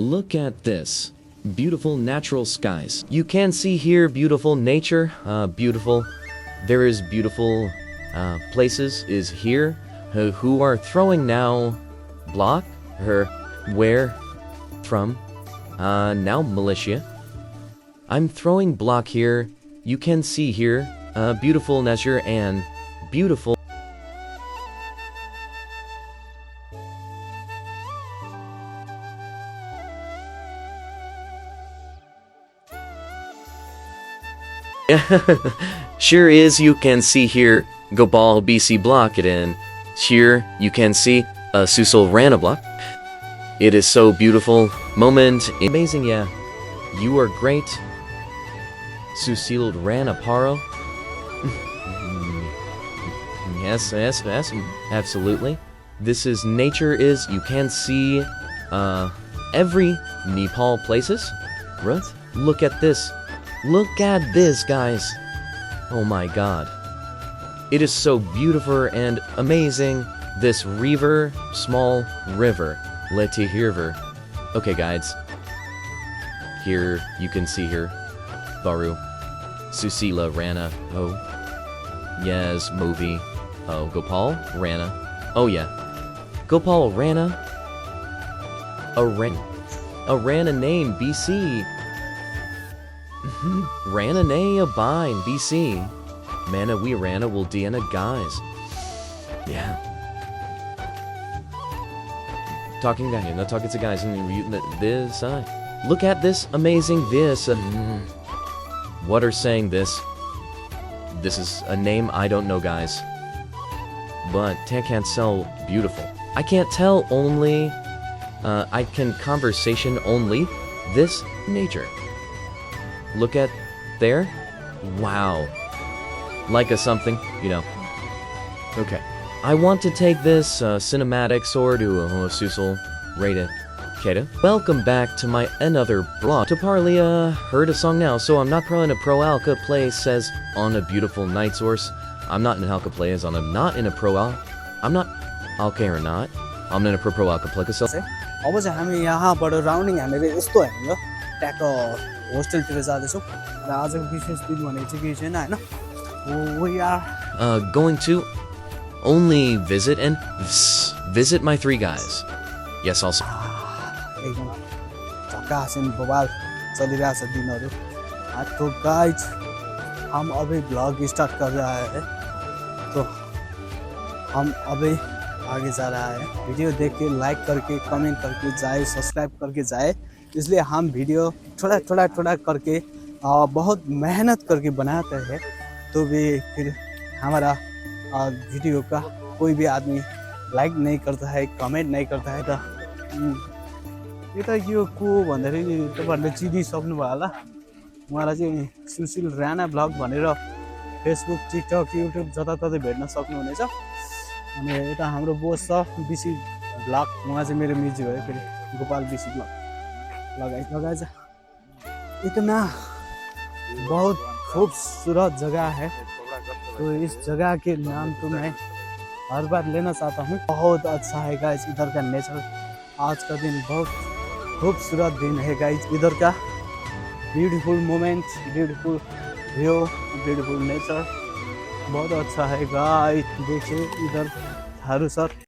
Look at this. Beautiful natural skies. You can see here beautiful nature, beautiful. There is beautiful places is here who are throwing now block her where from now Malaysia. I'm throwing block here. You can see here beautiful nature and beautiful sure is. You can see here Gopal BC block it in. Here you can see Susil Rana block. It is so beautiful moment. Amazing, yeah. You are great. Susil Rana Paro. yes, absolutely. This is nature is you can see every Nepal places. Right? Look at this. Look at this, guys. Oh my god. It is so beautiful and amazing. This river, small river. Leti river. Okay, guys. Here, you can see here. Baru. Susila Rana. Oh. Yes, movie. Oh, Gopal Rana. Oh, yeah. Gopal Rana. A Rana name, BC. Rana nay abine, BC. Mana we Rana will Diana guys. Yeah. Talking guy, not talking to guys in this look at this amazing this what are saying this? This is a name I don't know, guys. But can't sell beautiful. I can't tell only I can conversation only this nature. Look at there. Wow. Like a something, you know. Okay. I want to take this cinematic sword to Susil Rada Keda. Welcome back to my another blog. Taparlia heard a song now, so I'm not pro in a pro alka play says on a beautiful night source. I'm not in an alka play as on I'm not in a pro al. I'm not alka or not. I'm in a pro alka play so. अब चाहिँ हामी यहाँबाट rounding हानेर यस्तो हैन ट्याक होस्टेलतिर जाँदैछौँ र आजको विशेष दिन भनेको चाहिँ के छैन हैन we are going to only visit and visit my three guys. Yes, also. एकदम झकास एन्ड बवाल चलिरहेछ दिनहरु. तो गाइज हम अभी ब्लॉग स्टार्ट कर रहा है तो हम अभी आगे जा रहा है. वीडियो देख के लाइक करके कमेंट करके जाए सब्सक्राइब करके जाए. इसलिए हम वीडियो थोड़ा करके बहुत मेहनत करके बनाते हैं तो भी फिर हमारा वीडियो का कोई भी आदमी लाइक नहीं करता है कमेंट नहीं करता है. यो को भन्दाखेरि तपाईहरुले चिनिसक्नु भयो होला. उहाँलाई चाहिँ सुशील राणा ब्लग भनेर फेसबुक टिकटक युट्युब जताततै भेट्न सक्नुहुनेछ. अनि यता हाम्रो बोस छ बीसी ब्लग. उहाँ चाहिँ मेरो म्युजिक हो फेरि गोपाल बीसी ब्लग लगाइछ. इतना बहुत खूबसूरत जगह है तो इस जगह के नाम तो मैं हर बार लेना चाहता हूँ. बहुत अच्छा है गाइस इधर का नेचर. आज का दिन बहुत खूबसूरत दिन है गाइस. इधर का beautiful moment beautiful view beautiful nature बहुत अच्छा है गाइस. देखिए इधर थारू सर